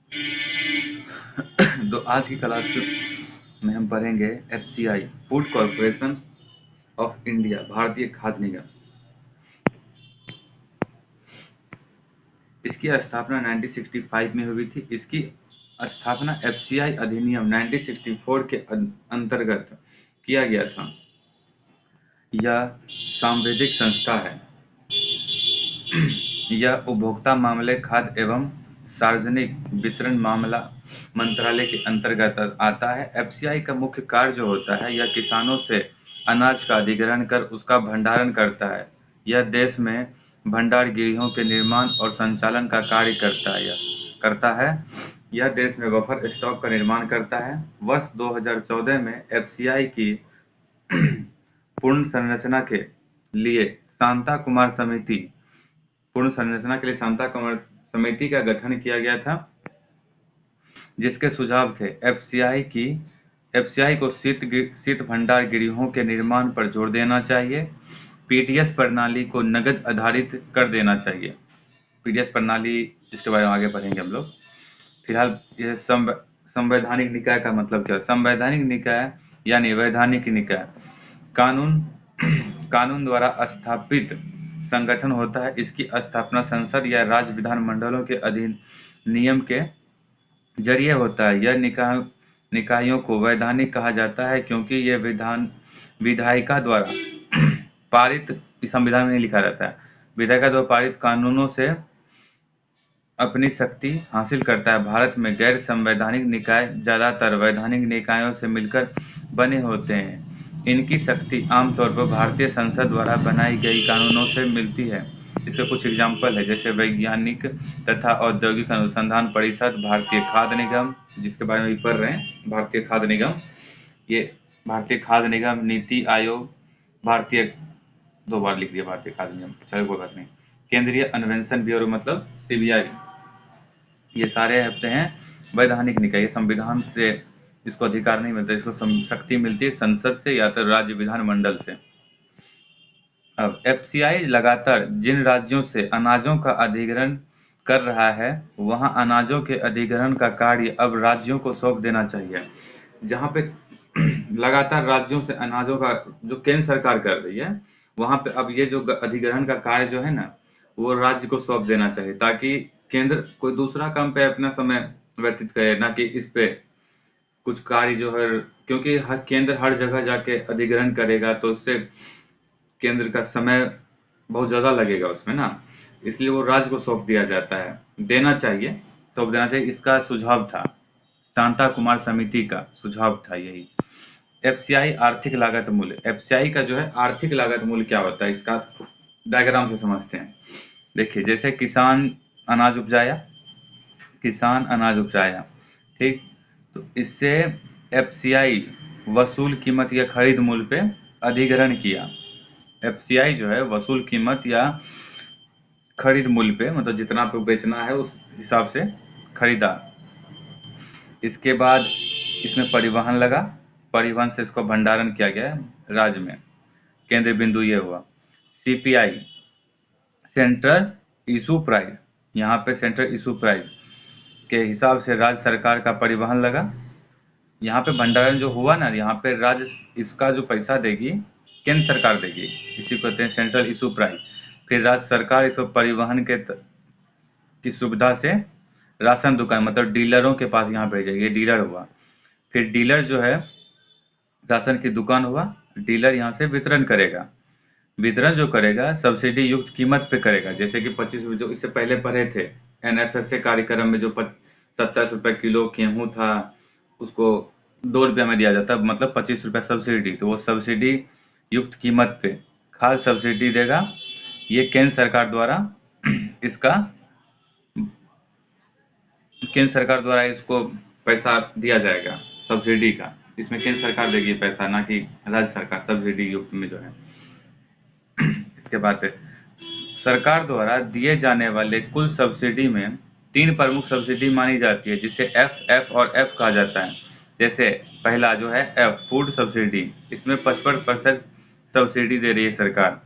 तो आज की क्लास में हम पढ़ेंगे FCI, food corporation of India, भारतीय खाद्य निगम। इसकी स्थापना 1965 में हुई थी। इसकी स्थापना एफसीआई अधिनियम 1964 के अंतर्गत किया गया था। यह सांविधिक संस्था है। यह उपभोक्ता मामले, खाद्य एवं सार्वजनिक वितरण मामला मंत्रालय के अंतर्गत आता है। एफसीआई का मुख्य कार्य जो होता है, यह किसानों से अनाज का अधिग्रहण कर उसका भंडारण करता है। यह देश में भंडार गृहों के निर्माण और संचालन का कार्य करता है। यह देश में बफर स्टॉक का निर्माण करता है। वर्ष 2014 में एफसीआई की पूर्ण संरचना के लिए शांता कुमार समिति का गठन किया गया था, जिसके सुझाव थे एफसीआई को शीत भंडार गृहों के निर्माण पर जोर देना चाहिए। पीडीएस प्रणाली को नगद आधारित कर देना चाहिए। पीडीएस प्रणाली, जिसके बारे में आगे पढ़ेंगे हम लोग। फिलहाल यह संवैधानिक निकाय का मतलब क्या है? संवैधानिक निकाय यानी वैधानिक निकाय कानून द्वारा स्थापित संगठन होता है। इसकी स्थापना संसद या राज्य विधानमंडलों के अधिनियम के जरिए होता है। यह निकायों को वैधानिक कहा जाता है क्योंकि ये विधायिका द्वारा पारित, संविधान में नहीं लिखा रहता है, विधायिका द्वारा पारित कानूनों से अपनी शक्ति हासिल करता है। भारत में गैर संवैधानिक निकाय ज्यादातर वैधानिक निकायों से मिलकर बने होते हैं। इनकी शक्ति आमतौर पर भारतीय संसद द्वारा बनाई गई कानूनों से मिलती है। इसके कुछ एग्जाम्पल है, जैसे वैज्ञानिक तथा औद्योगिक अनुसंधान परिषद, भारतीय खाद्य निगम, जिसके बारे में भी पढ़ रहे हैं, भारतीय खाद्य निगम। ये भारतीय खाद्य निगम, नीति आयोग, दो बार लिख दिया भारतीय खाद्य निगम, चलो कोई बात नहीं। केंद्रीय अन्वेषण ब्यूरो मतलब सीबीआई। ये सारे होते हैं वैधानिक निकाय। ये संविधान से इसको अधिकार नहीं मिलता, इसको शक्ति मिलती है संसद से या तो राज्य विधानमंडल से। अब एफसीआई लगातार जिन राज्यों से अनाजों का अधिग्रहण कर रहा है, वहां अनाजों के अधिग्रहण का कार्य अब राज्यों को सौंप देना चाहिए। जहां पे लगातार राज्यों से अनाजों का जो केंद्र सरकार कर रही है, वहां पे अब ये जो अधिग्रहण का कार्य जो है ना, वो राज्य को सौंप देना चाहिए, ताकि केंद्र कोई दूसरा काम पे अपना समय व्यतीत करे, ना कि इस पे कुछ कार्य जो है, क्योंकि हर केंद्र हर जगह जाके अधिग्रहण करेगा तो उससे केंद्र का समय बहुत ज्यादा लगेगा उसमें ना, इसलिए वो राज्य को सौंप दिया जाता है, सौंप देना चाहिए। इसका सुझाव था, शांता कुमार समिति का सुझाव था यही। एफसीआई आर्थिक लागत मूल्य। एफसीआई का जो है आर्थिक लागत मूल्य क्या होता है, इसका डायग्राम से समझते हैं। देखिए, जैसे किसान अनाज उपजाया, ठीक, तो इससे एफसीआई वसूल कीमत या खरीद मूल्य पे अधिग्रहण किया। एफसीआई जो है वसूल कीमत या खरीद मूल्य पे, मतलब जितना पे बेचना है उस हिसाब से खरीदा। इसके बाद इसमें परिवहन लगा, परिवहन से इसको भंडारण किया गया राज्य में। केंद्र बिंदु ये हुआ। सीपीआई, सेंट्रल इशू प्राइस, यहाँ पे सेंट्रल इशू प्राइस के हिसाब से राज्य सरकार का परिवहन लगा। यहाँ पे भंडारण जो हुआ ना, यहाँ पे राज्य इसका जो पैसा देगी केंद्र सरकार देगी, इसी को कहते हैं सेंट्रल इशू प्राइस। फिर राज्य सरकार इसको परिवहन की सुविधा से राशन दुकान मतलब डीलरों के पास यहाँ भेजेगी, ये डीलर हुआ। फिर डीलर जो है राशन की दुकान हुआ, डीलर यहाँ से वितरण करेगा। वितरण जो करेगा सब्सिडी युक्त कीमत पे करेगा, जैसे कि 25 रुपये जो इससे पहले पढ़े थे एनएफएसए कार्यक्रम में, जो 27 रुपये किलो गेहूँ था उसको 2 रुपया में दिया जाता, मतलब 25 रुपया सब्सिडी। तो वो सब्सिडी युक्त कीमत पे खाद सब्सिडी देगा। ये केंद्र सरकार द्वारा इसको पैसा दिया जाएगा सब्सिडी का। इसमें केंद्र सरकार देगी पैसा, ना कि राज्य सरकार, सब्सिडी युक्त में जो है। इसके बाद सरकार द्वारा दिए जाने वाले कुल सब्सिडी में 3 प्रमुख सब्सिडी मानी जाती है, जिसे एफ और एफ कहा जाता है। जैसे पहला जो है एफ, फूड सब्सिडी, इसमें 55% सब्सिडी दे रही है सरकार।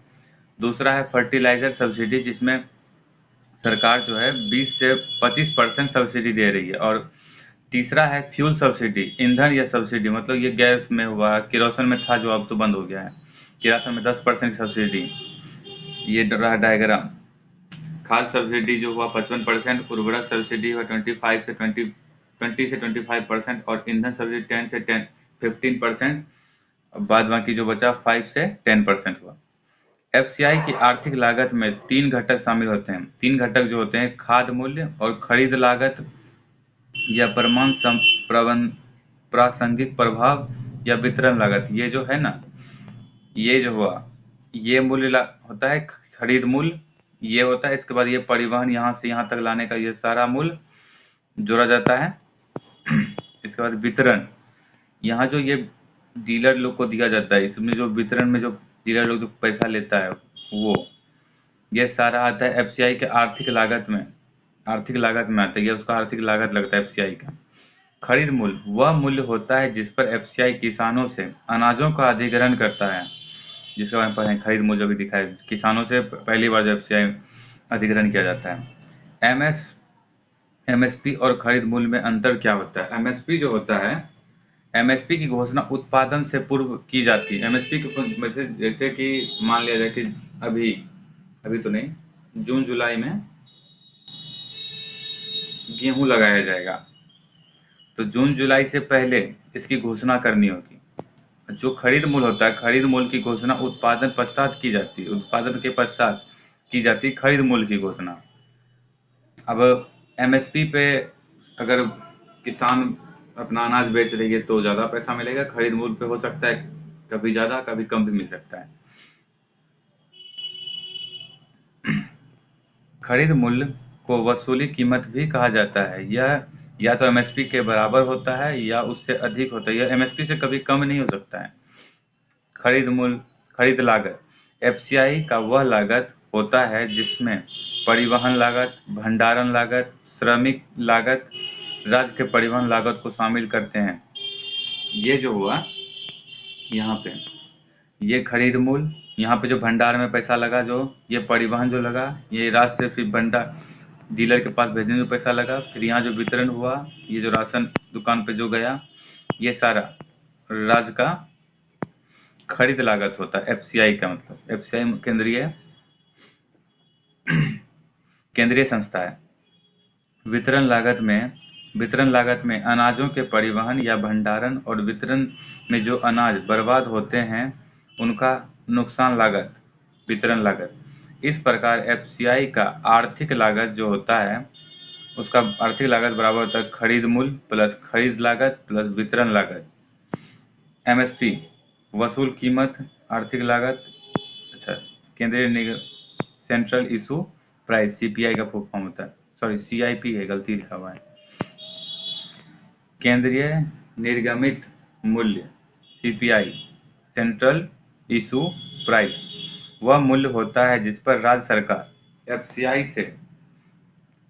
दूसरा है फर्टिलाइजर सब्सिडी, जिसमें सरकार जो है 20 से 25% सब्सिडी दे रही है। और तीसरा है फ्यूल सब्सिडी, ईंधन या सब्सिडी, मतलब ये गैस में हुआ, केरोसिन में था जो अब तो बंद हो गया है। केरोसिन में 10% सब्सिडी, ये रहा डायग्राम। खाद सब्सिडी जो हुआ 55%, उर्वरक सब्सिडी हुआ 20 से 25%, और ईंधन सब्सिडी 15% बाद बाकी जो बचा 5 से 10% हुआ। एफसीआई की आर्थिक लागत में 3 घटक शामिल होते हैं। 3 घटक जो होते हैं खाद मूल्य और खरीद लागत या प्रासंगिक प्रभाव या वितरण लागत। ये जो है ना, ये जो हुआ, ये होता है खरीद मूल्य, ये होता है। इसके बाद ये परिवहन, यहाँ से यहाँ तक लाने का ये सारा मूल्य जोड़ा जाता है। इसके बाद वितरण, यहाँ जो ये डीलर लोग को दिया जाता है, इसमें जो वितरण में जो डीलर लोग जो पैसा लेता है वो, ये सारा आता है एफसीआई के आर्थिक लागत में। आर्थिक लागत में आता है, ये उसका आर्थिक लागत लगता है एफसीआई का। खरीद मूल्य वह मूल्य होता है जिस पर एफसीआई किसानों से अनाजों का अधिग्रहण करता है, जिसके बारे में पढ़े। खरीद मूल्य भी दिखा है, किसानों से पहली बार जब एफसीआई अधिग्रहण किया जाता है। एमएसपी और खरीद मूल्य में अंतर क्या होता है? एमएसपी जो होता है, एमएसपी की घोषणा उत्पादन से पूर्व की जाती है। एमएसपी की जैसे कि मान लिया जाए कि अभी तो नहीं, जून जुलाई में गेहूं लगाया जाएगा, तो जून जुलाई से पहले इसकी घोषणा करनी होगी। जो खरीद मूल्य होता है, खरीद मूल्य की घोषणा उत्पादन पश्चात की जाती है। उत्पादन के पश्चात की जाती है खरीद मूल्य की घोषणा। अब एमएसपी पे अगर किसान अपना अनाज बेच रही है तो ज़्यादा पैसा मिलेगा। खरीद मूल्य पे हो सकता है कभी ज़्यादा कभी कम भी मिल सकता है। खरीद मूल्य को वसूली कीमत भी कहा जाता है। यह या तो एमएसपी के बराबर होता है या उससे अधिक होता है। यह एमएसपी से कभी कम नहीं हो सकता है। खरीद मूल्य, खरीद लागत, एफसीआई का वह लागत होता है जिसमें परिवहन लागत, भंडारण लागत, श्रमिक लागत, राज्य के परिवहन लागत को शामिल करते हैं। ये जो हुआ यहाँ पे, ये खरीद मूल्य, यहाँ पे जो भंडार में पैसा लगा, जो ये परिवहन जो लगा, ये राज्य से फिर भंडार डीलर के पास भेजने में पैसा लगा, फिर यहाँ जो वितरण हुआ, ये जो राशन दुकान पे जो गया, ये सारा राज्य का खरीद लागत होता है। एफसीआई का मतलब, एफसीआई केंद्रीय संस्था है। वितरण लागत में अनाजों के परिवहन या भंडारण और वितरण में जो अनाज बर्बाद होते हैं उनका नुकसान लागत, वितरण लागत। इस प्रकार एफसीआई का आर्थिक लागत जो होता है, उसका आर्थिक लागत बराबर होता है खरीद मूल्य प्लस खरीद लागत प्लस वितरण लागत। एमएसपी वसूल कीमत, आर्थिक लागत, अच्छा, सेंट्रल इशू प्राइस, सीपीआई का फुल फॉर्म होता है, सॉरी सीआईपी है, गलती लिखा हुआ है। केंद्रीय निर्गमित मूल्य सीपीआई, सेंट्रल इशू प्राइस, वह मूल्य होता है जिस पर राज्य सरकार एफसीआई से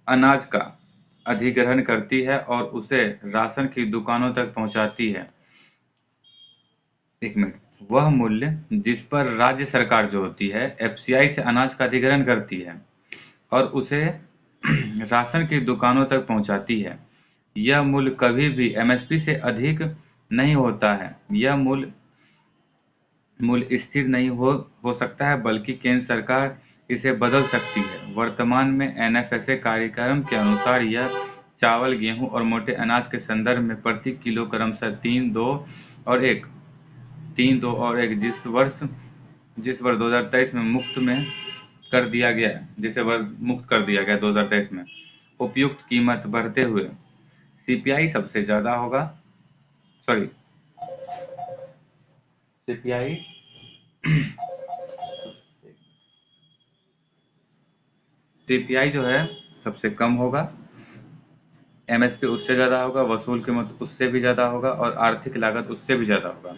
अनाज का अधिग्रहण करती है और उसे राशन की दुकानों तक पहुंचाती है। एक मिनट, वह मूल्य जिस पर राज्य सरकार जो होती है एफसीआई से अनाज का अधिग्रहण करती है और उसे राशन की दुकानों तक पहुंचाती है, यह मूल्य कभी भी एमएसपी से अधिक नहीं होता है। यह मूल्य स्थिर नहीं हो सकता है, बल्कि केंद्र सरकार इसे बदल सकती है। वर्तमान में एनएफएसए कार्यक्रम के अनुसार यह चावल, गेहूं और मोटे अनाज के संदर्भ में प्रति किलो क्रमशः 3, 2 और 1 जिस वर्ष 2023 में मुक्त में कर दिया गया, जिसे वर्ष मुक्त कर दिया गया 2023 में, उपयुक्त कीमत बढ़ते हुए सीपीआई सबसे ज्यादा होगा। सॉरी, सीपीआई सीपीआई जो है सबसे कम होगा, एमएसपी उससे ज्यादा होगा, वसूल कीमत उससे भी ज्यादा होगा और आर्थिक लागत उससे भी ज्यादा होगा।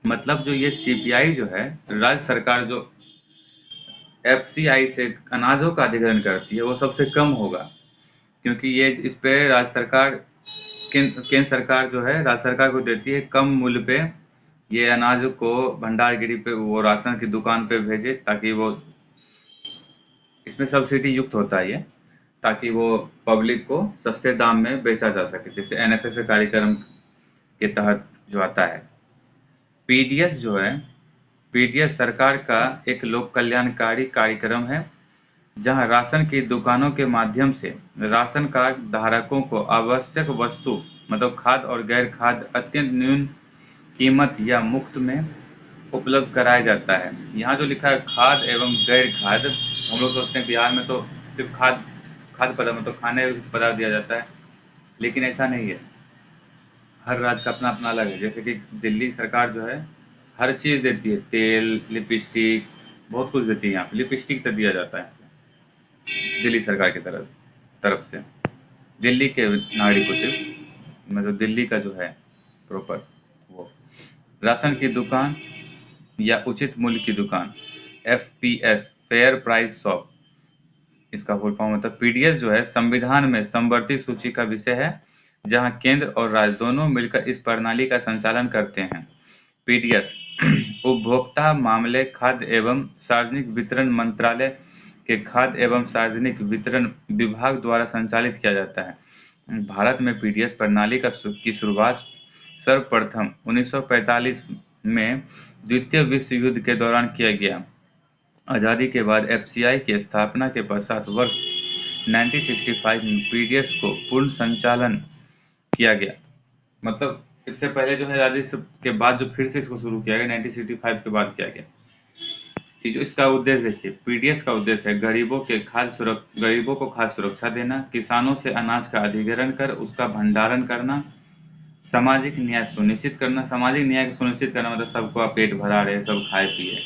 मतलब जो ये सीपीआई जो है, राज्य सरकार जो एफसीआई से अनाजों का अधिग्रहण करती है वो सबसे कम होगा, क्योंकि ये इस पे राज्य सरकार, केंद्र सरकार जो है राज्य सरकार को देती है कम मूल्य पे ये अनाज को भंडारगिरी पे, वो राशन की दुकान पे भेजे ताकि वो इसमें सब्सिडी युक्त होता है ये, ताकि वो पब्लिक को सस्ते दाम में बेचा जा सके, जैसे एनएफएसए कार्यक्रम के तहत जो आता है। पीडीएस जो है, पीडीएस सरकार का एक लोक कल्याणकारी कार्यक्रम है, जहां राशन की दुकानों के माध्यम से राशन कार्ड धारकों को आवश्यक वस्तु मतलब खाद्य और गैर खाद्य अत्यंत न्यून कीमत या मुफ्त में उपलब्ध कराया जाता है। यहाँ जो लिखा है खाद्य एवं गैर खाद्य, हम लोग सोचते हैं बिहार में तो सिर्फ खाद्य पदार्थ मतलब खाने पदार्थ दिया जाता है, लेकिन ऐसा नहीं है। हर राज्य का अपना अपना अलग है। जैसे कि दिल्ली सरकार जो है हर चीज़ देती है, तेल, लिपस्टिक, बहुत कुछ देती है। यहाँ पे लिपस्टिक तक दिया जाता है दिल्ली सरकार की तरफ से दिल्ली के नागरिकों से, मतलब दिल्ली का जो है प्रॉपर वो। राशन की दुकान या उचित मूल्य की दुकान, एफपीएस, फेयर प्राइस शॉप, इसका फुल फॉर्म होता है। पीडीएस जो है संविधान में संवर्धित सूची का विषय है, जहां केंद्र और राज्य दोनों मिलकर इस प्रणाली का संचालन करते हैं। पीडीएस उपभोक्ता मामले, खाद्य एवं सार्वजनिक वितरण मंत्रालय के खाद्य एवं सार्वजनिक वितरण विभाग द्वारा संचालित किया जाता है। भारत में पीडीएस प्रणाली की शुरुआत सर्वप्रथम 1945 में द्वितीय विश्व युद्ध के दौरान किया गया। आज़ादी के बाद एफसीआई की स्थापना के पश्चात वर्ष 1965 में पीडीएस को पूर्ण संचालन किया गया। मतलब इससे पहले जो है आज़ादी के बाद जो फिर से इसको शुरू किया गया 1965 के बाद किया गया। कि जो इसका उद्देश्य देखिए, पीडीएस का उद्देश्य है गरीबों को खाद्य सुरक्षा देना, किसानों से अनाज का अधिग्रहण कर उसका भंडारण करना, सामाजिक न्याय सुनिश्चित करना। सामाजिक न्याय को सुनिश्चित करना मतलब सबको पेट भरा रहे, सब खाए पिए।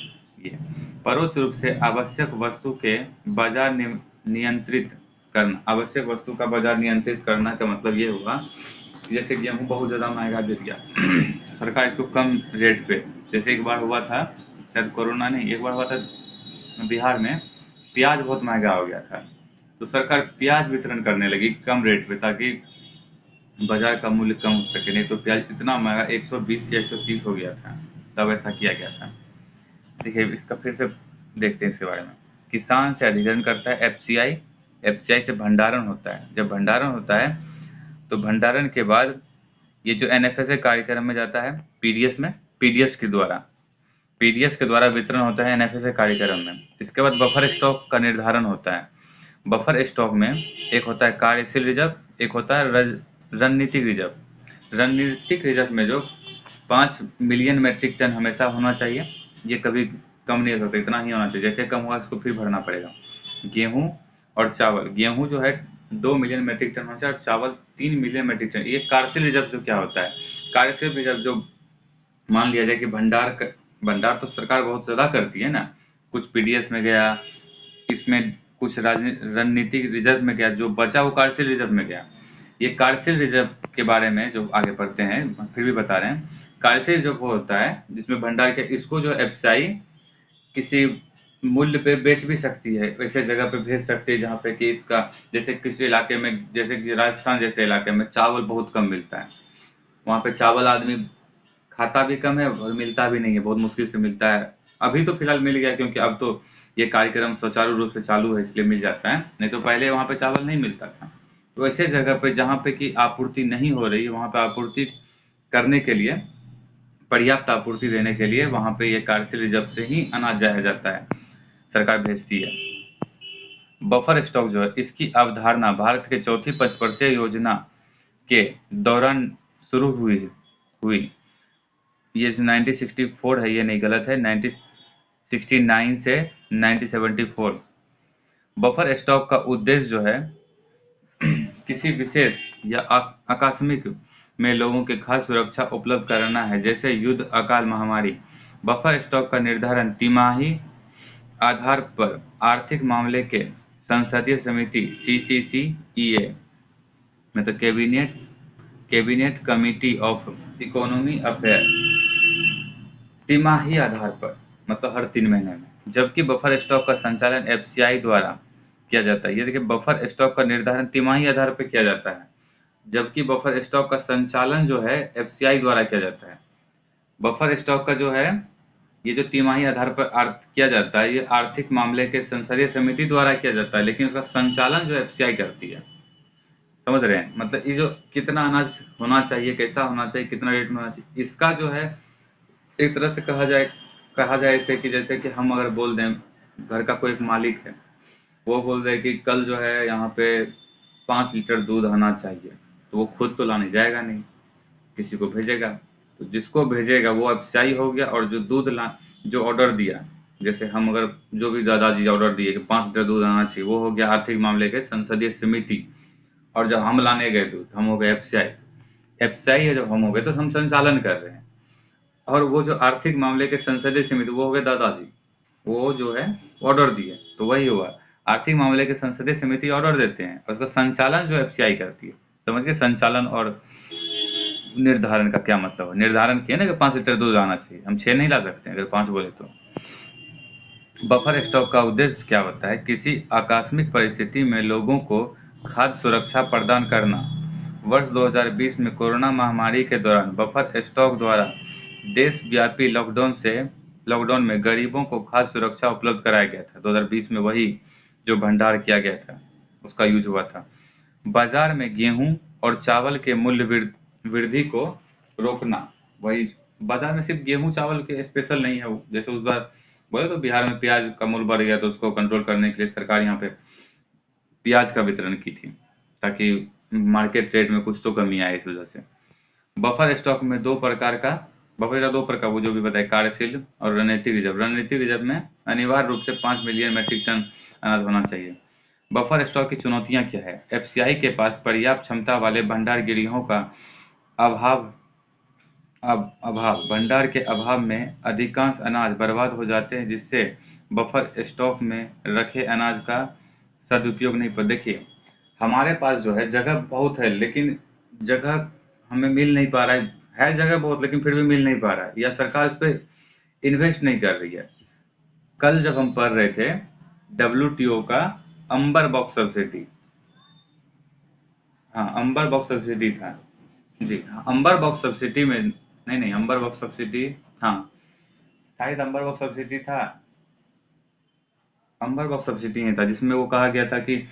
ये परोक्ष रूप से आवश्यक वस्तु के बाजार नियंत्रित करना। आवश्यक वस्तु का बाजार नियंत्रित करना का मतलब ये हुआ, जैसे गेहूँ बहुत ज़्यादा महंगा दे दिया सरकार इसको कम रेट पे। जैसे एक बार हुआ था, शायद कोरोना नहीं, एक बार हुआ था बिहार में, प्याज बहुत महंगा हो गया था, तो सरकार प्याज वितरण करने लगी कम रेट पे, ताकि बाजार का मूल्य कम हो सके। नहीं तो प्याज इतना महंगा 120 या 130 हो गया था, तब ऐसा किया गया था। देखिए इसका फिर से देखते हैं इसके बारे में। किसान से अधिग्रहण करता है एफसीआई। एफसीआई से भंडारण होता है। जब भंडारण होता है तो भंडारण के बाद ये जो एनएफएसए कार्यक्रम में जाता है पीडीएस में, पीडीएस के द्वारा वितरण होता है एनएफएसए कार्यक्रम में। इसके बाद बफर स्टॉक का निर्धारण होता है। बफर स्टॉक में एक होता है कार्यशील रिजर्व, एक होता है रणनीतिक रिजर्व। रणनीतिक रिजर्व में जो 5 मिलियन मेट्रिक टन हमेशा होना चाहिए, ये कभी कम नहीं हो सकता, इतना ही होना चाहिए। जैसे कम हुआ इसको फिर भरना पड़ेगा। गेहूं और चावल, गेहूं जो है 2 मिलियन मेट्रिक टन होना चाहिए और चावल 3 मिलियन मेट्रिक टन। ये कार्यशील रिजर्व जो क्या होता है, कार्यशील रिजर्व जो मान लिया जाए कि भंडार तो सरकार बहुत ज़्यादा करती है ना, कुछ पीडीएस में गया, इसमें कुछ रणनीतिक रिजर्व में गया, जो बचा वो कार्यशील रिजर्व में गया। ये कार्यशील रिजर्व के बारे में जो आगे पढ़ते हैं फिर भी बता रहे हैं। कार्यशील रिजर्व वो होता है जिसमें भंडार के, इसको जो एफसीआई किसी मूल्य पे बेच भी सकती है, वैसे जगह पे भेज सकती है जहाँ पे कि इसका, जैसे किसी इलाके में, जैसे कि राजस्थान जैसे इलाके में चावल बहुत कम मिलता है, वहाँ पे चावल आदमी खाता भी कम है और मिलता भी नहीं है, बहुत मुश्किल से मिलता है। अभी तो फिलहाल मिल गया क्योंकि अब तो ये कार्यक्रम सुचारू रूप से चालू है, इसलिए मिल जाता है, नहीं तो पहले वहाँ पे चावल नहीं मिलता था। तो ऐसे जगह पे जहाँ पे कि आपूर्ति नहीं हो रही है, वहाँ पे आपूर्ति करने के लिए, पर्याप्त आपूर्ति देने के लिए वहाँ पे ये कार्यशील रिजर्व से ही अनाज जाया जाता है, सरकार भेजती है। बफर स्टॉक जो है, इसकी अवधारणा भारत के चौथी पंचवर्षीय योजना के दौरान शुरू हुई। ये 1964 है, ये नहीं, गलत है, 1969 से 1974। बफर स्टॉक का उद्देश्य जो है किसी विशेष या आकस्मिक में लोगों के खाद्य सुरक्षा उपलब्ध कराना है, जैसे युद्ध, अकाल, महामारी। बफर स्टॉक का निर्धारण तिमाही आधार पर आर्थिक मामले के संसदीय समिति सीसीसीईए मतलब cabinet committee of economy affair, तिमाही आधार पर मतलब हर 3 महीने में। जबकि बफर स्टॉक का संचालन एफसीआई द्वारा किया जाता है। ये देखिए, बफर स्टॉक का निर्धारण तिमाही आधार पर किया जाता है, जबकि बफर स्टॉक का संचालन जो है एफसीआई द्वारा किया जाता है। बफर स्टॉक का जो है ये जो तिमाही आधार पर किया जाता है, ये आर्थिक मामले के संसदीय समिति द्वारा किया जाता है, लेकिन उसका संचालन जो एफसीआई करती है। समझ रहे हैं? मतलब ये जो कितना अनाज होना चाहिए, कैसा होना चाहिए, कितना रेट में होना चाहिए, इसका जो है एक तरह से कहा जाए इसे कि जैसे कि हम अगर बोल दें, घर का कोई एक मालिक है, वो बोल रहे कि कल जो है यहाँ पे 5 लीटर दूध आना चाहिए, तो वो खुद तो लाने जाएगा नहीं, किसी को भेजेगा। तो जिसको भेजेगा वो एफसीआई हो गया, और जो दूध ला जो ऑर्डर दिया, जैसे हम अगर जो भी दादाजी ऑर्डर दिए कि 5 लीटर दूध आना चाहिए, वो हो गया आर्थिक मामले के संसदीय समिति। और जब हम लाने गए दूध, हम हो गए एफसीआई। एफसीआई है जब हम हो गए, तो हम संचालन कर रहे हैं। और वो जो आर्थिक मामले के संसदीय समिति, वो हो गए दादाजी, वो जो है ऑर्डर दिए। तो वही हुआ, आर्थिक मामले के संसदीय समिति ऑर्डर देते हैं, और उसका संचालन जो एफसीआई करती है। समझ के संचालन और निर्धारण का क्या मतलब है? निर्धारण किया ना कि 5 लीटर दूध आना चाहिए, हम 6 नहीं ला सकते अगर 5 बोले तो। बफर स्टॉक का उद्देश्य क्या होता है? किसी आकस्मिक परिस्थिति में लोगों को खाद्य सुरक्षा प्रदान करना। वर्ष 2020 में कोरोना महामारी के दौरान बफर स्टॉक द्वारा देशव्यापी लॉकडाउन में गरीबों को खाद्य सुरक्षा उपलब्ध कराया गया था। 2020 में वही जो भंडार किया गया था, उसका यूज हुआ था। बाजार में गेहूं और चावल के मूल्य वृद्धि को रोकना। वही बाजार में सिर्फ गेहूं चावल के स्पेशल नहीं है वो, जैसे उस बार बोले तो बिहार में प्याज का मूल्य बढ़ गया, तो उसको कंट्रोल करने के लिए सरकार यहाँ पे प्याज का वितरण की थी, ताकि मार्केट रेट में कुछ तो कमी आए इस वजह से। बफर स्टॉक में दो प्रकार, वो जो भी बताए, कार्यशील और रणनीतिक रिजर्व। रणनीतिक रिजर्व में अनिवार्य रूप से 5 मिलियन मीट्रिक टन अनाज होना चाहिए। बफर स्टॉक की चुनौतियां क्या है? एफसीआई के पास पर्याप्त क्षमता वाले भंडार गृहों का अभाव भंडार के अभाव में अधिकांश अनाज बर्बाद हो जाते हैं, जिससे बफर स्टॉक में रखे अनाज का सदुपयोग नहीं पर। देखिए, हमारे पास जो है जगह बहुत है, लेकिन जगह हमें मिल नहीं पा रहा है जगह बहुत, लेकिन फिर भी मिल नहीं पा रहा है, या सरकार इस पे इन्वेस्ट नहीं कर रही है। कल जब हम पढ़ रहे थे डब्ल्यूटीओ का अंबर बॉक्स सब्सिडी, हाँ अंबर बॉक्स सब्सिडी था जी, हाँ अंबर बॉक्स सब्सिडी में, नहीं अंबर बॉक्स सब्सिडी, हाँ शायद अंबर बॉक्स सब्सिडी था, अंबर बॉक्स सब्सिडी नहीं था, जिसमें वो कहा गया था कि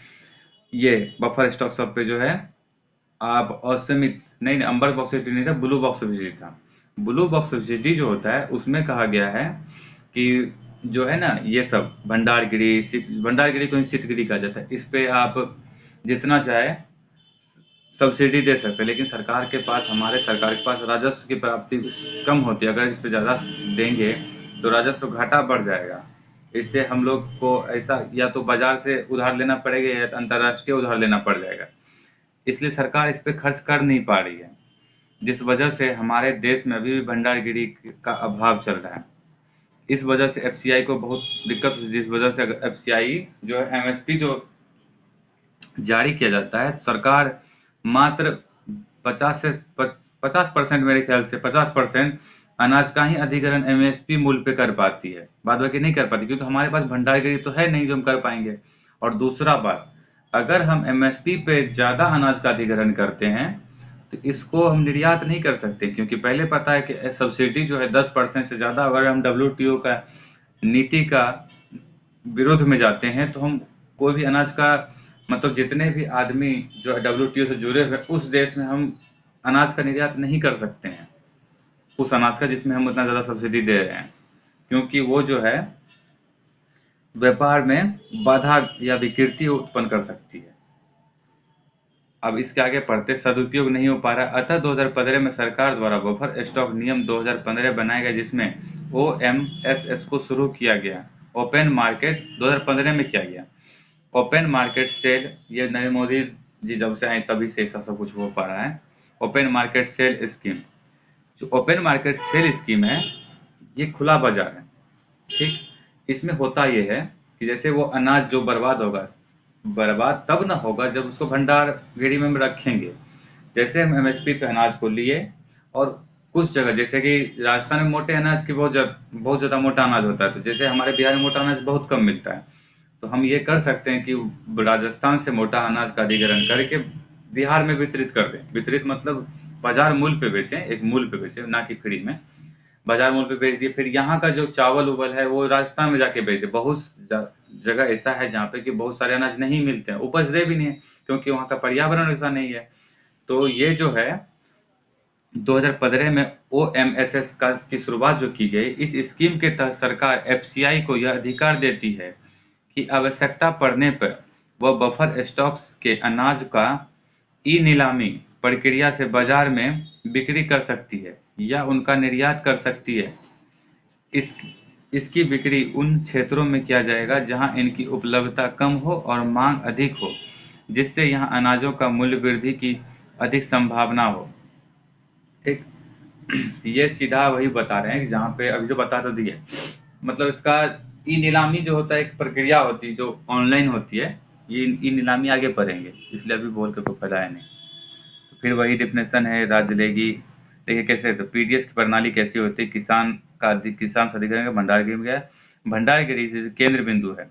ये बफर स्टॉक सब पे जो है आप असीमित, नहीं अंबर बॉक्स सब्सिडी नहीं था, ब्लू बॉक्स सब्सिडी था। ब्लू बॉक्स सब्सिडी जो होता है उसमें कहा गया है कि जो है ना, ये सब भंडारगिरी को शीतगिरी कहा जाता है, इस पे आप जितना चाहे सब्सिडी दे सकते हैं, लेकिन हमारे सरकार के पास राजस्व की प्राप्ति कम होती है। अगर इस पे ज़्यादा देंगे तो राजस्व घाटा बढ़ जाएगा। इससे हम लोग को ऐसा या तो बाजार से उधार लेना पड़ेगा, या अंतर्राष्ट्रीय उधार लेना पड़ जाएगा। इसलिए सरकार इस पे खर्च कर नहीं पा रही है, जिस वजह से हमारे देश में अभी भी भंडारगिरी का अभाव चल रहा है। इस वजह से एफसीआई को बहुत दिक्कत होती है, जिस वजह से एफसीआई जो है एमएसपी जो जारी किया जाता है, सरकार मात्र 50% मेरे ख्याल से 50% अनाज का ही अधिग्रहण एमएसपी मूल्य पे कर पाती है, बाद बाकी नहीं कर पाती, क्योंकि हमारे पास भंडारगिरी तो है नहीं जो हम कर पाएंगे। और दूसरा बात, अगर हम एमएसपी पे ज्यादा अनाज का अधिग्रहण करते हैं तो इसको हम निर्यात नहीं कर सकते, क्योंकि पहले पता है कि सब्सिडी जो है 10% से ज्यादा, अगर हम डब्ल्यूटीओ का नीति का विरोध में जाते हैं तो हम कोई भी अनाज का, मतलब जितने भी आदमी जो है डब्ल्यूटीओ से जुड़े हुए उस देश में हम अनाज का निर्यात नहीं कर सकते हैं, उस अनाज का जिसमें हम उतना ज़्यादा सब्सिडी दे रहे हैं, क्योंकि वो जो है व्यापार में बाधा या विकृति उत्पन्न कर सकती है। अब इसके आगे पढ़ते, सदुपयोग नहीं हो पा रहा, अतः 2015 में सरकार द्वारा बफर स्टॉक नियम 2015 बनाया गया, जिसमें ओएमएसएस को शुरू किया गया। ओपन मार्केट 2015 में किया गया। ओपन मार्केट सेल, ये नरेंद्र मोदी जी जब से आए तभी से ऐसा सब कुछ हो पा रहा है। ओपन मार्केट सेल स्कीम, जो ओपन मार्केट सेल स्कीम है, ये खुला बाजार है, ठीक। इसमें होता ये है कि जैसे वो अनाज जो बर्बाद तब ना होगा जब उसको भंडार गृह में हम रखेंगे। जैसे हम एमएसपी पे अनाज को लिए, और कुछ जगह जैसे कि राजस्थान में मोटे अनाज की बहुत ज़्यादा मोटा अनाज होता है, तो जैसे हमारे बिहार में मोटा अनाज बहुत कम मिलता है, तो हम ये कर सकते हैं कि राजस्थान से मोटा अनाज का अधिग्रहण करके बिहार में वितरित कर दें। वितरित मतलब बाजार मूल्य पे बेचें, एक मूल्य पे बेचें, ना कि फ्री में। बाजार मूल्य पे बेच दिए, फिर यहाँ का जो चावल उवल है वो राजस्थान में जाके बेच दिए। बहुत जगह ऐसा है जहाँ पे कि बहुत सारे अनाज नहीं मिलते हैं, उपज रहे भी नहीं है, क्योंकि वहाँ का पर्यावरण ऐसा नहीं है। तो ये जो है 2015 में OMSS की शुरुआत जो की गई, इस स्कीम के तहत सरकार FCI को यह अधिकार देती है कि आवश्यकता पड़ने पर वह बफर स्टॉक्स के अनाज का ई नीलामी प्रक्रिया से बाजार में बिक्री कर सकती है या उनका निर्यात कर सकती है। इस इसकी बिक्री उन क्षेत्रों में किया जाएगा जहां इनकी उपलब्धता कम हो और मांग अधिक हो, जिससे यहां अनाजों का मूल्य वृद्धि की अधिक संभावना हो। ठीक। ये सीधा वही बता रहे हैं कि जहाँ पे अभी जो बता तो दिए, मतलब इसका ई नीलामी जो होता है एक प्रक्रिया होती है जो ऑनलाइन होती है। ये ई नीलामी आगे पढ़ेंगे, इसलिए अभी बोल के कोई फायदा है नहीं। तो फिर वही डिफिनेशन है राज लेगी। देखिए कैसे, तो पीडीएस की प्रणाली कैसी होती है। किसान से अधिग्रहण का भंडार गिर गया। भंडार गिरी से केंद्र बिंदु है,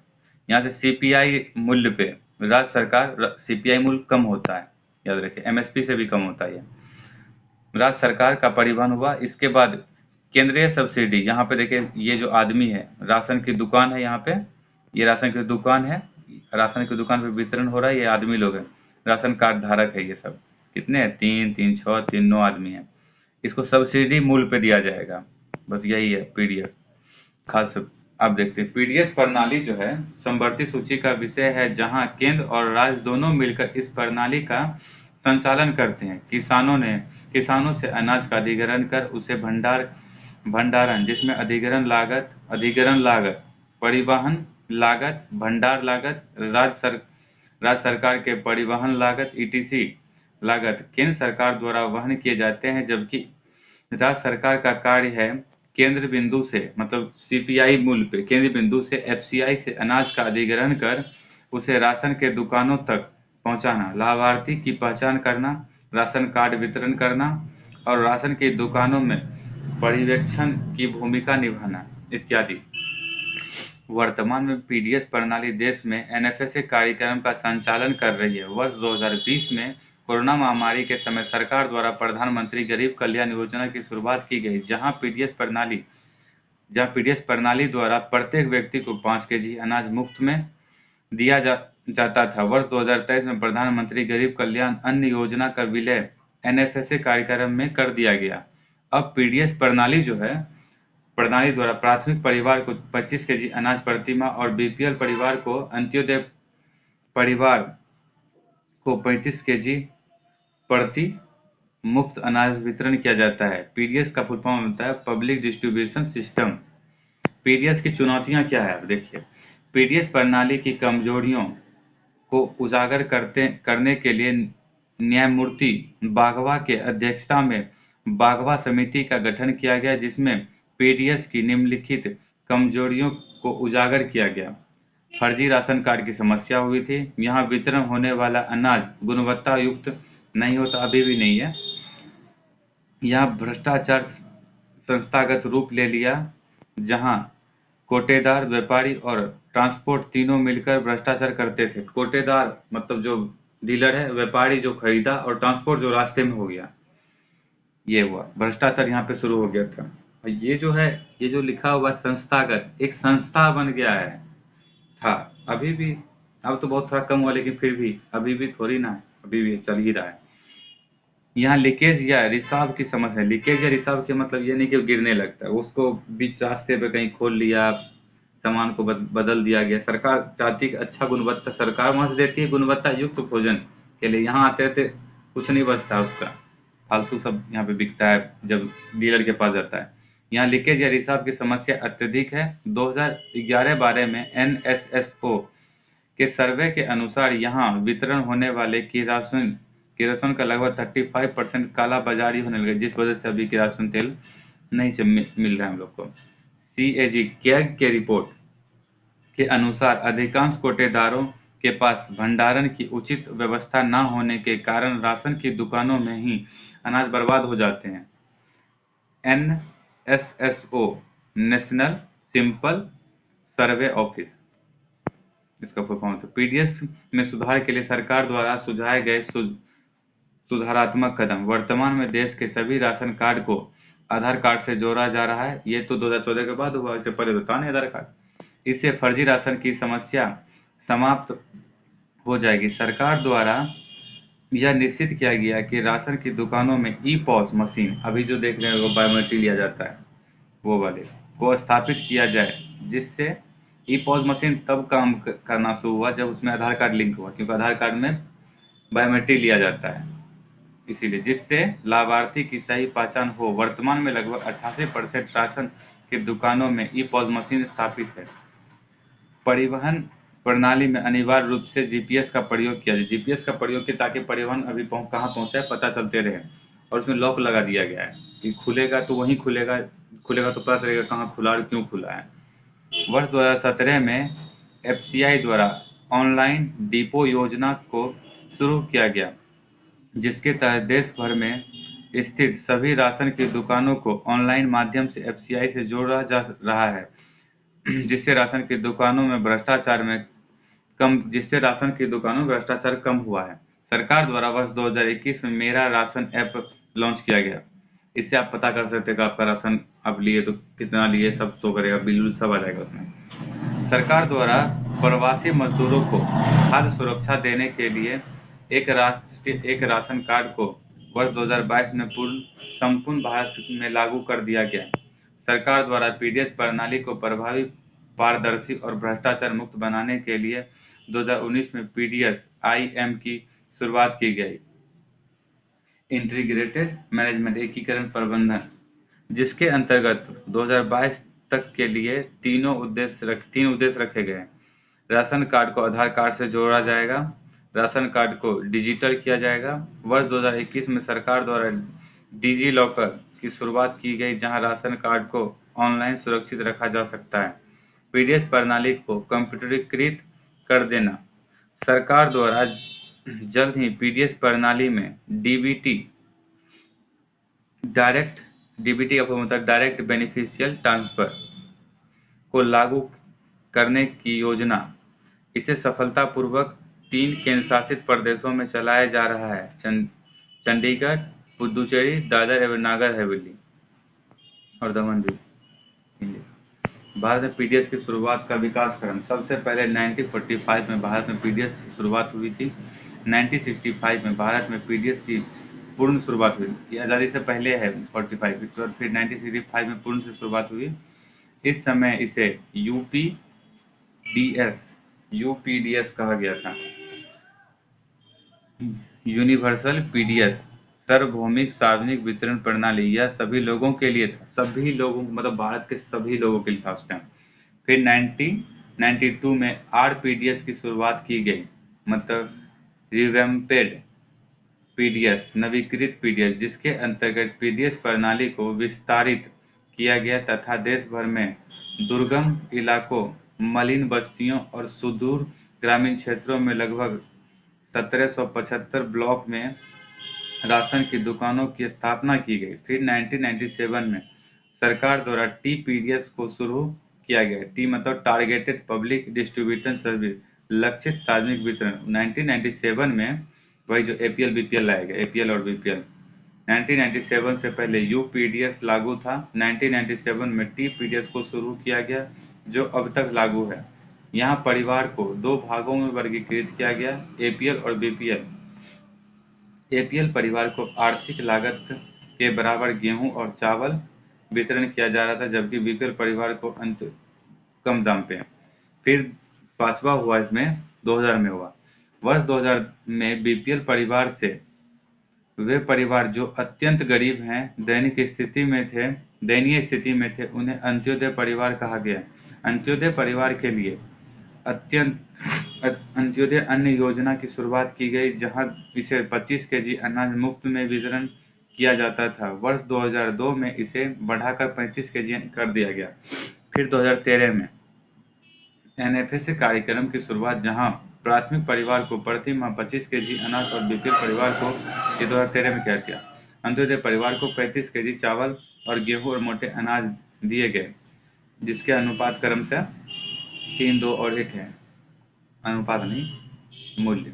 यहाँ से सीपीआई मूल्य पे राज्य सरकार सीपीआई मूल्य कम होता है, याद रखिए एमएसपी से भी कम होता है। राज्य सरकार का परिवहन हुआ। इसके बाद केंद्रीय सब्सिडी, यहाँ पे देखिए ये जो आदमी है, राशन की दुकान है यहाँ पे, ये राशन की दुकान है, राशन की दुकान पे वितरण हो रहा है, ये आदमी लोग हैं, राशन कार्ड धारक है ये सब। कितने हैं? 3 3 6 3 9 आदमी हैं। इसको सब्सिडी मूल्य पे दिया जाएगा, बस यही है पीडीएस खास। आप देखते हैं पीडीएस प्रणाली जो है समवर्ती सूची का विषय है, जहां केंद्र और राज्य दोनों मिलकर इस प्रणाली का संचालन करते हैं। किसानों से अनाज का अधिग्रहण कर उसे भंडारण, जिसमें अधिग्रहण लागत, परिवहन लागत, भंडार लागत, राज्य सरकार के परिवहन लागत ईटीसी लागत केंद्र सरकार द्वारा वहन किए जाते हैं, जबकि राज्य सरकार का कार्य है केंद्र बिंदु से, मतलब सीपीआई मूल्य पे केंद्र बिंदु से एफसीआई से अनाज का अधिग्रहण कर उसे राशन के दुकानों तक पहुंचाना, लाभार्थी की पहचान करना, राशन कार्ड वितरण करना और राशन की दुकानों में पर्यवेक्षण की भूमिका निभाना इत्यादि। वर्तमान में पीडीएस प्रणाली देश में एनएफएसए कार्यक्रम का संचालन कर रही है। वर्ष 2020 में कोरोना महामारी के समय सरकार द्वारा प्रधानमंत्री गरीब कल्याण योजना की शुरुआत की गई, जहां पीडीएस प्रणाली द्वारा प्रत्येक व्यक्ति को 5 केजी अनाज मुफ्त में दिया जाता था। वर्ष 2023 में प्रधानमंत्री गरीब कल्याण अन्न योजना का विलय एनएफएसए कार्यक्रम में कर दिया गया। अब पीडीएस प्रणाली द्वारा प्राथमिक परिवार को 25 केजी अनाज प्रति माह और बीपीएल परिवार को अंत्योदय परिवार को 35 केजी प्रति मुफ्त अनाज वितरण किया जाता है। पीडीएस का फुल फॉर्म होता है पब्लिक डिस्ट्रीब्यूशन सिस्टम। पीडीएस की चुनौतियां क्या है, अब देखिए। पीडीएस प्रणाली की कमजोरियों को उजागर करने के लिए न्यायमूर्ति बाघवा के अध्यक्षता में बाघवा समिति का गठन किया गया, जिसमें पीडीएस की निम्नलिखित कमजोरियों को उजागर किया गया। फर्जी राशन कार्ड की समस्या हुई थी। यहाँ वितरण होने वाला अनाज गुणवत्ता युक्त नहीं होता, अभी भी नहीं है। यहाँ भ्रष्टाचार संस्थागत रूप ले लिया, जहाँ कोटेदार, व्यापारी और ट्रांसपोर्ट तीनों मिलकर भ्रष्टाचार करते थे। कोटेदार मतलब जो डीलर है, व्यापारी जो खरीदा और ट्रांसपोर्ट जो रास्ते में हो गया, ये हुआ भ्रष्टाचार यहाँ पे शुरू हो गया था। और ये जो है, ये जो लिखा हुआ संस्थागत, एक संस्था बन गया है था। अभी भी, अब तो बहुत थोड़ा कम हुआ, लेकिन फिर भी अभी भी थोड़ी ना है, अभी भी चल ही रहा है। यहाँ लीकेज या रिसाव की समस्या है। लीकेज या रिसाव के मतलब ये नहीं कि वो गिरने लगता है, उसको बीच रास्ते पे कहीं खोल लिया, सामान को बदल दिया गया। सरकार चाहती है कि अच्छा गुणवत्ता, सरकार वहां से देती है गुणवत्ता युक्त भोजन के लिए, यहाँ आते रहते कुछ नहीं बचता उसका, फालतू सब यहाँ पे बिकता है जब डीलर के पास जाता है। यहाँ लीकेज या रिसाव की समस्या अत्यधिक है। 2011-12 में NSSO के सर्वे के अनुसार यहाँ वितरण होने वाले किरोसिन का लगभग 35% काला बाजारी होने लगे, जिस वजह से अभी किरोसिन तेल नहीं से मिल रहा है हम लोग को। कैग के रिपोर्ट के अनुसार अधिकांश कोटेदारों के पास भंडारण की उचित व्यवस्था न होने के कारण राशन की दुकानों में ही अनाज बर्बाद हो जाते हैं। NSSO नेशनल सिंपल सर्वे ऑफिस, इसका फुल फॉर्म था। पीडीएस में सुधार के लिए सरकार द्वारा सुझाए गए सुधारात्मक कदम। वर्तमान में देश के सभी राशन कार्ड को आधार कार्ड से जोड़ा जा रहा है। ये तो 2014 के बाद हुआ, इससे पहले तो था नहीं आधार कार्ड। इससे फर्जी राशन की समस्या समाप्त हो जाएगी। सरकार द्वारा यह निश्चित किया गया कि राशन की दुकानों में ई पॉस मशीन, अभी जो देख रहे हैं वो बायोमेट्रिक लिया जाता है वो वाले, को स्थापित किया जाए, जिससे ई पॉस मशीन तब काम करना शुरू हुआ जब उसमें आधार कार्ड लिंक हुआ, क्योंकि आधार कार्ड में बायोमेट्रिक लिया जाता है, इसीलिए, जिससे लाभार्थी की सही पहचान हो। वर्तमान में लगभग 88% राशन की दुकानों में ई पॉस मशीन स्थापित है। परिवहन प्रणाली में अनिवार्य रूप से जीपीएस का प्रयोग किया जाए। जीपीएस का प्रयोग किया ताकि परिवहन अभी कहाँ पहुंचा है पता चलते रहे, और उसमें लॉक लगा दिया गया है कि खुलेगा तो वहीं खुलेगा, खुलेगा तो पता चलेगा कहाँ खुला और क्यों खुला है। वर्ष 2017 में एफसीआई द्वारा ऑनलाइन डिपो योजना को शुरू किया गया, जिसके तहत देश भर में स्थित सभी राशन की दुकानों को ऑनलाइन माध्यम से एफसीआई से जोड़ा जा रहा है, जिससे राशन की दुकानों में भ्रष्टाचार कम हुआ है। सरकार द्वारा वर्ष 2021 में मेरा राशन ऐप लॉन्च किया गया। इससे आप पता कर सकते हैं कि आपका राशन आप लिए तो कितना लिए, सब शो करेगा, बिल सब आ जाएगा उसमें। सरकार द्वारा प्रवासी मजदूरों को खाद्य सुरक्षा देने के लिए एक राशन कार्ड को वर्ष 2022 में संपूर्ण भारत में लागू कर दिया गया। सरकार द्वारा पीडीएस प्रणाली को प्रभावी, पारदर्शी और भ्रष्टाचार मुक्त बनाने के लिए 2019 में पीडीएस आईएम की शुरुआत की गई, इंटीग्रेटेड मैनेजमेंट एकीकरण प्रबंधन, जिसके अंतर्गत 2022 तक के लिए तीन उद्देश्य रखे गए। राशन कार्ड को आधार कार्ड से जोड़ा जाएगा, राशन कार्ड को डिजिटल किया जाएगा। वर्ष 2021 में सरकार द्वारा डिजी लॉकर की शुरुआत की गई, जहां राशन कार्ड को ऑनलाइन सुरक्षित रखा जा सकता है। पीडीएस प्रणाली को कंप्यूटरीकृत कर देना, सरकार द्वारा जल्द ही पीडीएस प्रणाली में डीबीटी का मतलब डायरेक्ट बेनिफिशियल ट्रांसफर को लागू करने की योजना, इसे सफलतापूर्वक 3 केंद्र शासित प्रदेशों में चलाया जा रहा है, चंडीगढ़, पुडुचेरी, दादर एवं नागर हवेली और दमन द्वीप। भारत में पीडीएस की शुरुआत का विकास क्रम, सबसे पहले 1945 में भारत में पीडीएस की शुरुआत हुई थी। 1965 में भारत में पीडीएस की पूर्ण शुरुआत हुई। ये आज़ादी से पहले है 45, इसके बाद फिर 1965 में पूर्ण से शुरुआत हुई। इस समय इसे यूपीडीएस कहा गया था। यूनिवर्सल पीडीएस, सार्वभौमिक सार्वजनिक वितरण प्रणाली, यह सभी लोगों के लिए था, सभी लोगों मतलब भारत के सभी लोगों के लिए था उस टाइम। फिर 1992 में आरपीडीएस की शुरुआत की गई, मतलब रिवैम्पेड पीडीएस, नवीकृत पीडीएस, जिसके अंतर्गत पीडीएस प्रणाली को विस्तारित किया गया तथा देश भर में दुर्गम इलाकों, मलिन बस्तियों और सुदूर ग्रामीण क्षेत्रों में लगभग 1775 ब्लॉक में राशन की दुकानों की स्थापना की गई। फिर 1997 में सरकार द्वारा टीपीडीएस को शुरू किया गया। टी मतलब टारगेटेड पब्लिक डिस्ट्रीब्यूशन सर्विस, लक्षित सार्वजनिक वितरण। 1997 में वही जो एपीएल बीपीएल लाया गया, एपीएल और बीपीएल। 1997 से पहले यूपीडीएस लागू था। 1997 में टीपीडीएस को शुरू किया गया, जो अब तक लागू है। यहाँ परिवार को 2 भागों में वर्गीकृत किया गया, एपीएल और बीपीएल। एपीएल परिवार को आर्थिक लागत के बराबर गेहूं और चावल वितरण किया जा रहा था, जबकि बीपीएल परिवार को कम दाम पे। फिर 5वां हुआ इसमें 2000 में हुआ। वर्ष 2000 में बीपीएल परिवार से वे परिवार जो अत्यंत गरीब हैं, दयनीय स्थिति में थे, उन्हें अंत्योदय परिवार कहा गया। अंत्योदय परिवार के लिए अंत्योदय अन्न योजना की शुरुआत की गई, जहां इसे 25 केजी अनाज मुफ्त में वितरण किया जाता था। वर्ष 2002 में इसे बढ़ाकर 35 केजी कर दिया गया। फिर 2013 में एनएफएस कार्यक्रम की शुरुआत, जहां प्राथमिक परिवार को प्रति माह 25 केजी अनाज और बीपीएल परिवार को, ये 2013 में क्या किया, अंत्योदय परिवार को 35 केजी चावल और गेहूं और मोटे अनाज दिए गए, जिसके अनुपात क्रम से 3, 2 और 1 है, अनुपात नहीं, मूल्य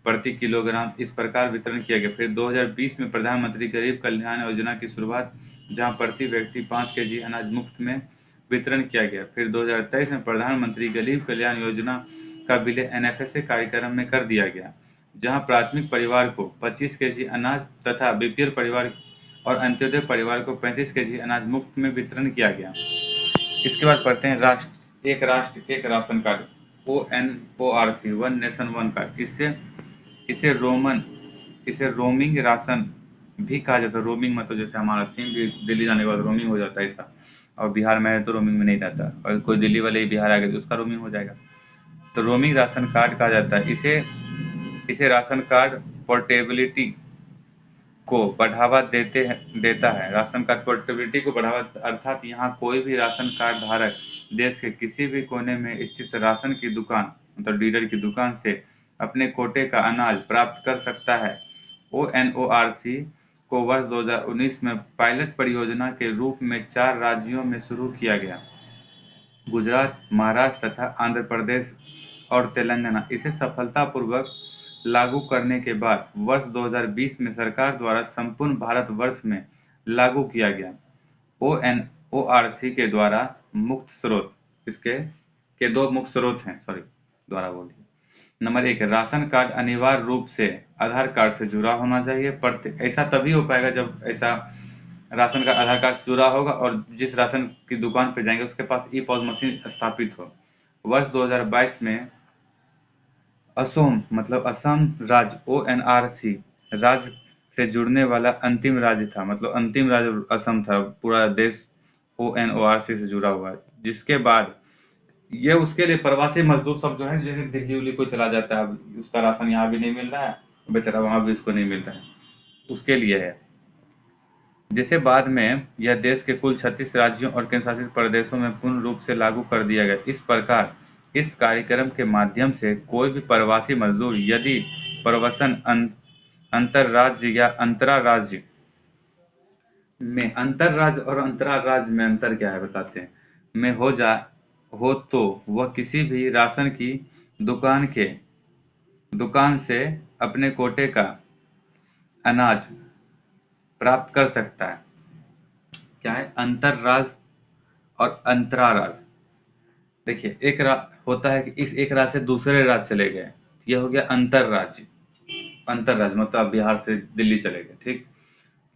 प्रति किलोग्राम। इस प्रकार वितरण किया गया। फिर 2020 में प्रधानमंत्री गरीब कल्याण योजना की शुरुआत, जहां प्रति व्यक्ति 5 केजी अनाज मुफ्त में वितरण किया गया। फिर 2023 में प्रधानमंत्री गरीब कल्याण योजना का विलय एनएफएसए कार्यक्रम में कर दिया गया, जहां प्राथमिक परिवार को 25 केजी अनाज तथा बीपीएल परिवार और अंत्योदय परिवार को 35 केजी अनाज मुफ्त में वितरण किया गया। इसके बाद पढ़ते हैं एक राष्ट्र एक ration card, ONORC, one nation one card. इसे रोमिंग राशन भी कहा जाता है। रोमिंग मतलब जैसे हमारा सिम भी दिल्ली जाने के बाद रोमिंग हो जाता है ऐसा, और बिहार में है तो रोमिंग में नहीं रहता, और कोई दिल्ली वाले ही बिहार आ गए तो उसका रोमिंग हो जाएगा। तो रोमिंग राशन कार्ड कहा जाता है इसे राशन कार्ड पोर्टेबिलिटी को बढ़ावा देता है। राशन कार्ड पोर्टेबिलिटी को बढ़ावा, अर्थात यहाँ कोई भी राशन कार्ड धारक देश के किसी भी कोने में स्थित राशन की दुकान मतलब डीलर की दुकान से अपने कोटे का अनाज प्राप्त कर सकता है। ONORC को वर्ष 2019 में पायलट परियोजना के रूप में 4 राज्यों में शुरू किया गया, गुजरात, महाराष्ट्र तथा आंध्र प्रदेश और तेलंगाना। इसे सफलतापूर्वक लागू करने के बाद वर्ष 2020 में सरकार द्वारा संपूर्ण भारतवर्ष में लागू किया गया। ONORC के द्वारा मुक्त स्रोत इसके के 2 मुख्य स्रोत हैं, द्वारा बोलिए। नंबर 1, राशन कार्ड अनिवार्य रूप से आधार कार्ड से जुड़ा होना चाहिए। ऐसा तभी हो पाएगा जब ऐसा राशन कार्ड आधार कार्ड से जुड़ा होगा और जिस राशन की दुकान पे जाएंगे उसके पास ई-पॉस मशीन स्थापित हो। वर्ष 2022 में असम मतलब असम राज्य ONRC राज्य से जुड़ने वाला अंतिम राज्य था, मतलब अंतिम राज्य असम था, पूरा देश ONORC से जुड़ा हुआ है। जिसके बाद ये उसके लिए प्रवासी मजदूर सब जो है, जैसे दिल्ली उल्ली को चला जाता है, उसका राशन यहाँ भी नहीं मिल रहा है, बेचारा वहां भी उसको नहीं मिल रहा है, उसके लिए है। जिसे बाद में यह देश के कुल 36 राज्यों और केंद्रशासित प्रदेशों में पूर्ण रूप से लागू कर दिया गया। इस प्रकार इस कार्यक्रम के माध्यम से कोई भी प्रवासी मजदूर यदि प्रवसन अंतरराज्य या अंतराराज्य में, अंतरराज्य और अंतराराज्य में अंतर क्या है बताते हैं, में हो तो वह किसी भी राशन की दुकान से अपने कोटे का अनाज प्राप्त कर सकता है। क्या है अंतरराज्य और अंतराराज्य? देखिए, होता है कि इस एक राज्य से दूसरे राज्य चले गए, यह हो गया अंतरराज्य। अंतरराज्य मतलब आप बिहार से दिल्ली चले गए, ठीक।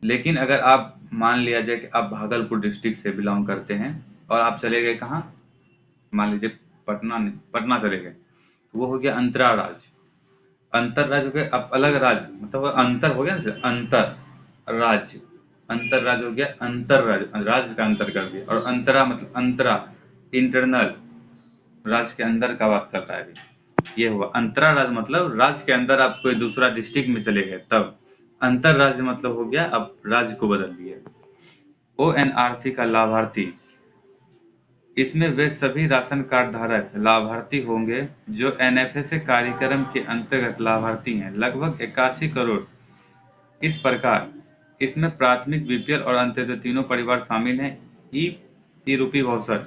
लेकिन अगर आप मान लिया जाए कि आप भागलपुर डिस्ट्रिक्ट से बिलोंग करते हैं और आप चले गए कहाँ, मान लीजिए पटना चले गए, तो वो हो गया अंतराराज्य। अंतरराज्य हो गया अब अलग राज्य, मतलब अंतर हो गया ना, अंतर राज्य हो गया, अंतरराज्य राज्य का अंतर कर दिया। और अंतरा मतलब अंतरा, इंटरनल, राज्य के अंदर का बात कर रहा है अभी। ये हुआ अंतरा राज्य, मतलब राज्य के अंदर आप कोई दूसरा डिस्ट्रिक्ट में चले गए तब। अंतर राज्य मतलब हो गया अब राज्य को बदल दिए। ONRC का लाभार्थी, इसमें वे सभी राशन कार्ड धारक लाभार्थी होंगे जो NFSA कार्यक्रम के अंतर्गत लाभार्थी हैं, लगभग 81 करोड़। इस प्रकार इसमें प्राथमिक, बीपीएल और अंत्योदय तीनों परिवार शामिल हैं। ई रूपी वाउचर,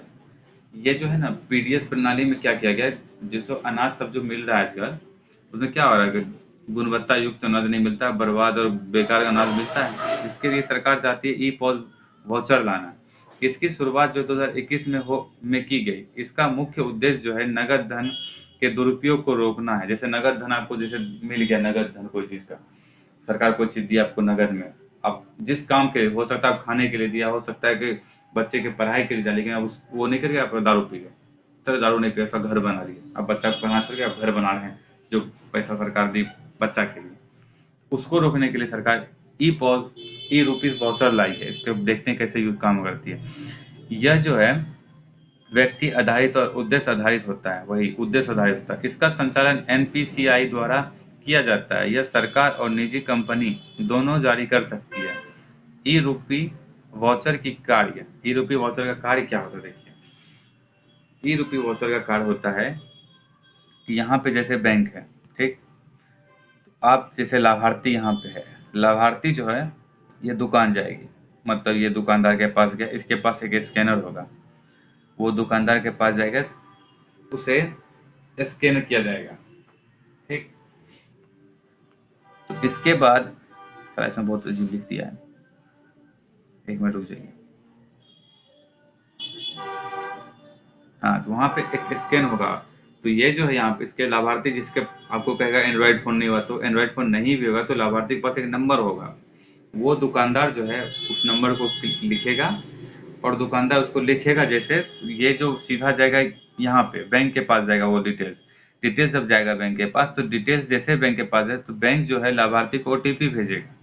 ये जो है ना, पीडीएस प्रणाली में क्या किया गया है, जिसको अनाज सब जो मिल रहा है आजकल, उसमें क्या हो रहा है कि गुणवत्ता युक्त अनाज नहीं मिलता, बर्बाद और बेकार अनाज मिलता है। इसके लिए सरकार चाहती है ई-पॉस वाउचर लाना। इसकी शुरुआत जो 2021 में की गई। इसका मुख्य उद्देश्य जो है नगद धन के दुरुपयोग को रोकना है। जैसे नगद धन आपको जैसे मिल गया, नगद धन कोई चीज का, सरकार कोई चीज दिया आपको नगद में, अब जिस काम के हो सकता है आप खाने के लिए दिया, हो सकता है कि बच्चे के पढ़ाई के लिए दिया, लेकिन अब वो नहीं करके आप दारू पी गए, तो दारू नहीं पिया, उसका घर बना लिया, अब बच्चा को पढ़ाना छोड़ के आप घर बना रहे हैं, जो पैसा सरकार दी बच्चा के लिए। उसको रोकने के लिए सरकार ई रूपीज वाउचर लाई है। इसको देखते हैं कैसे काम करती है। यह जो है व्यक्ति आधारित और उद्देश्य आधारित होता है, वही उद्देश्य आधारित होता है। इसका संचालन एनपीसीआई द्वारा किया जाता है। यह सरकार और निजी कंपनी दोनों जारी कर सकती है। ई रूपी वाउचर का कार्य क्या होता है? देखिए, ई रूपी वाउचर का कार्य होता है कि यहाँ पे जैसे बैंक है, ठीक, आप जैसे लाभार्थी यहाँ पे है, लाभार्थी जो है ये दुकान जाएगी, मतलब ये दुकानदार के पास गया, इसके पास एक स्कैनर होगा, वो दुकानदार के पास जाएगा, उसे स्कैन किया जाएगा, ठीक। तो इसके बाद, सर इसमें बहुत अजीब लिख दिया है, एक मिनट रुक जाइए। हाँ, तो वहाँ पे एक स्कैन होगा। तो ये जो है यहाँ पे इसके लाभार्थी जिसके आपको कहेगा एंड्रॉयड फ़ोन नहीं हुआ, तो एंड्रॉयड फ़ोन नहीं भी होगा तो लाभार्थी के पास एक नंबर होगा। वो दुकानदार जो है उस नंबर को लिखेगा और दुकानदार उसको लिखेगा, जैसे ये जो सीधा जाएगा यहाँ पे बैंक के पास जाएगा, वो डिटेल्स जब जाएगा बैंक के पास, तो डिटेल्स जैसे बैंक के पास है तो बैंक जो है लाभार्थी को ओटीपी भेजेगा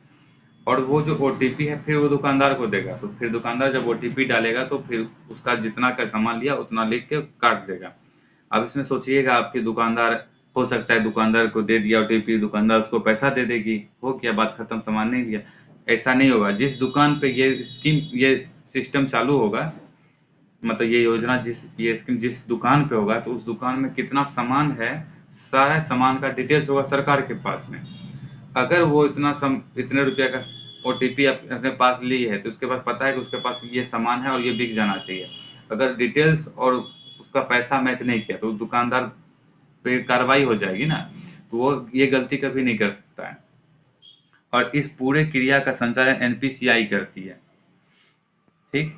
और वो जो ओटीपी है फिर वो दुकानदार को देगा। तो फिर दुकानदार जब ओटीपी डालेगा तो फिर उसका जितना का सामान लिया उतना लिख के काट देगा। अब इसमें सोचिएगा आपकी दुकानदार, हो सकता है दुकानदार को दे दिया ओटीपी, दुकानदार उसको पैसा दे देगी, हो क्या बात खत्म, सामान नहीं लिया। ऐसा नहीं होगा। जिस दुकान पे ये स्कीम, ये सिस्टम चालू होगा, मतलब ये योजना ये स्कीम जिस दुकान पे होगा, तो उस दुकान में कितना सामान है, सारा सामान का डिटेल्स होगा सरकार के पास में। अगर वो इतने रुपया का ओटीपी अपने पास ली है तो उसके पास पता है कि उसके पास ये सामान है और ये बिक जाना चाहिए। अगर डिटेल्स और उसका पैसा मैच नहीं किया तो दुकानदार पे कार्रवाई हो जाएगी ना। तो वो ये गलती कभी नहीं कर सकता है। और इस पूरे क्रिया का संचालन एनपीसीआई करती है। ठीक,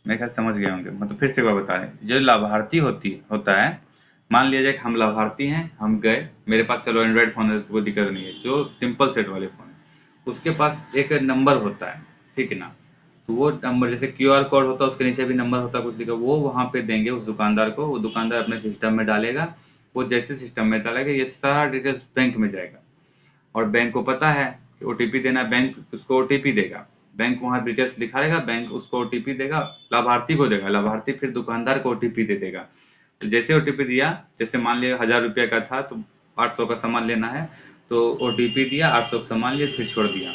मेरे ख्याल समझ गए होंगे। मतलब फिर से एक बार बता रहे हैं, जो लाभार्थी होता है, मान लिया जाए कि हम लाभार्थी हैं, हम गए, मेरे पास चलो एंड्रॉयड फ़ोन है तो कोई दिक्कत नहीं है, जो सिंपल सेट वाले फ़ोन है उसके पास एक नंबर होता है, ठीक है ना। तो वो नंबर जैसे क्यूआर कोड होता है, उसके नीचे भी नंबर होता है कुछ लिखा, वो वहाँ पे देंगे उस दुकानदार को, वो दुकानदार अपने सिस्टम में डालेगा। वो जैसे सिस्टम में डालेगा ये सारा डिटेल्स बैंक में जाएगा और बैंक को पता है कि ओटीपी देना, बैंक उसको ओटीपी देगा, बैंक वहाँ डिटेल्स लिखा रहेगा, बैंक उसको ओटीपी देगा, लाभार्थी को देगा, लाभार्थी फिर दुकानदार को ओटीपी दे देगा। तो जैसे ओटीपी दिया, जैसे मान लिया 1000 रुपये का था तो 800 का सामान लेना है, तो ओटीपी दिया, 800 का सामान लिया, फिर छोड़ दिया।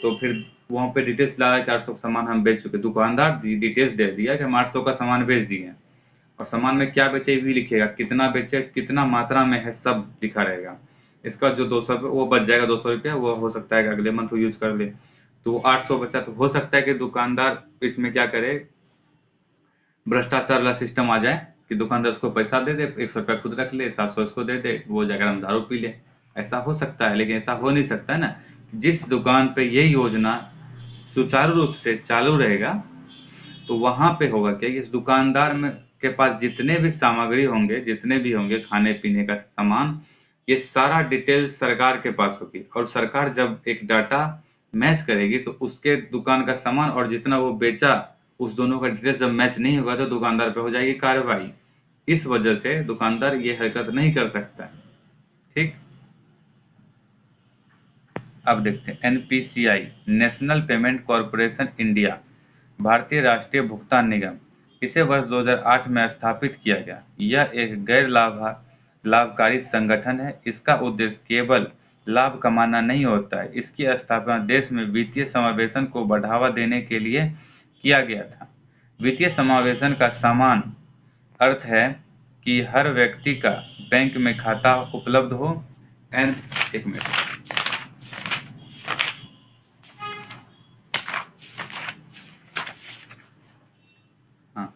तो फिर वहाँ पे डिटेल्स लगा कि 800 का सामान हम बेच चुके, दुकानदार डिटेल्स दे दिया कि हम 800 का सामान बेच दिए, और सामान में क्या बेचे भी लिखेगा, कितना बेचे, कितना मात्रा में है, सब लिखा रहेगा। इसका जो 200 वो बच जाएगा, 200 रुपया, वो हो सकता है कि अगले मंथ वो यूज कर ले। तो वो 800 बचा, तो हो सकता है कि दुकानदार इसमें क्या करे, भ्रष्टाचार वाला सिस्टम आ जाए कि दुकानदार उसको पैसा दे दे, 100 रुपया खुद रख ले, 700 इसको दे दे, वो जाकर हम दारू पी ले। ऐसा हो सकता है, लेकिन ऐसा हो नहीं सकता है ना। जिस दुकान पे ये योजना सुचारू रूप से चालू रहेगा तो वहां पे होगा क्या, इस दुकानदार में के पास जितने भी सामग्री होंगे, जितने भी होंगे खाने पीने का सामान, ये सारा डिटेल सरकार के पास होगी। और सरकार जब एक डाटा मैच करेगी तो उसके दुकान का सामान और जितना वो बेचा, उस दोनों का डिटेल जब मैच नहीं होगा तो दुकानदार पे हो जाएगी कार्रवाई। इस वजह से दुकानदार ये हरकत नहीं कर सकता है। ठीक, अब देखते हैं NPCI, national payment corporation India, भारतीय राष्ट्रीय भुगतान निगम। इसे वर्ष 2008 में स्थापित किया गया। यह एक गैर लाभकारी संगठन है। इसका उद्देश्य केवल लाभ कमाना नहीं होता है। इसकी स्थापना देश में वित्तीय समावेशन को बढ़ावा देने के लिए किया गया था। वित्तीय समावेशन का समान अर्थ है कि हर व्यक्ति का बैंक में खाता उपलब्ध हो। एन एक मिनट, हाँ,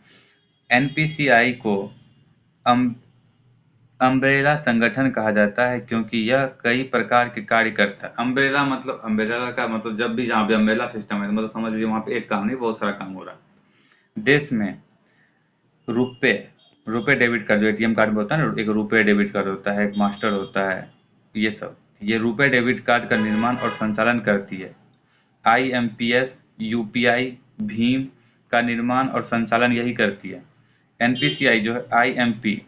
एनपीसीआई को अम्ब्रेला संगठन कहा जाता है क्योंकि यह कई प्रकार के कार्य करता है। अम्ब्रेला मतलब, अम्ब्रेला का मतलब जब भी जहाँ पे अम्ब्रेला सिस्टम है, मतलब समझ लीजिए वहाँ पे एक काम नहीं, बहुत सारा काम हो रहा है। देश में रुपए रुपए डेबिट कार्ड, जो एटीएम कार्ड में होता है ना, एक रुपए डेबिट कार्ड होता है, एक मास्टर होता है, ये रुपए डेबिट कार्ड का निर्माण और संचालन करती है। आईएमपीएस, यूपीआई, भीम का निर्माण और संचालन यही करती है। एनपीसीआई जो है IMP,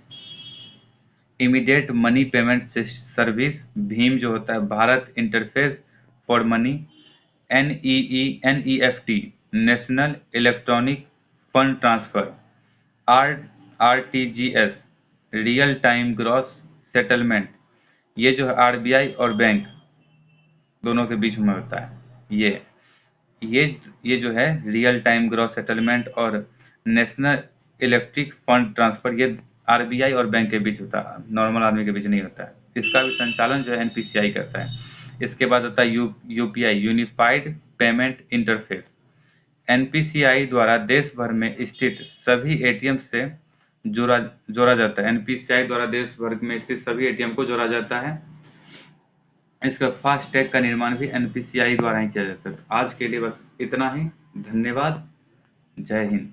immediate money payment service, भीम जो होता है Bharat interface for money, NEFT, national electronic fund transfer, or RTGS, real time gross settlement, ये जो है आरबीआई और बैंक दोनों के बीच में होता है। ये जो है रियल टाइम ग्रॉस सेटलमेंट और नेशनल इलेक्ट्रिक फंड ट्रांसफर, ये आरबीआई और बैंक के बीच होता है, नॉर्मल आदमी के बीच नहीं होता है। इसका भी संचालन जो है एनपीसीआई करता है। इसके बाद होता है UPI, unified payment interface. NPCI द्वारा देश भर में स्थित सभी एटीएम से जोड़ा जाता है। एनपीसीआई द्वारा देश भर में स्थित सभी एटीएम को जोड़ा जाता है। इसका फास्टैग का निर्माण भी एनपीसीआई द्वारा ही किया जाता है। तो आज के लिए बस इतना ही। धन्यवाद। जय हिंद।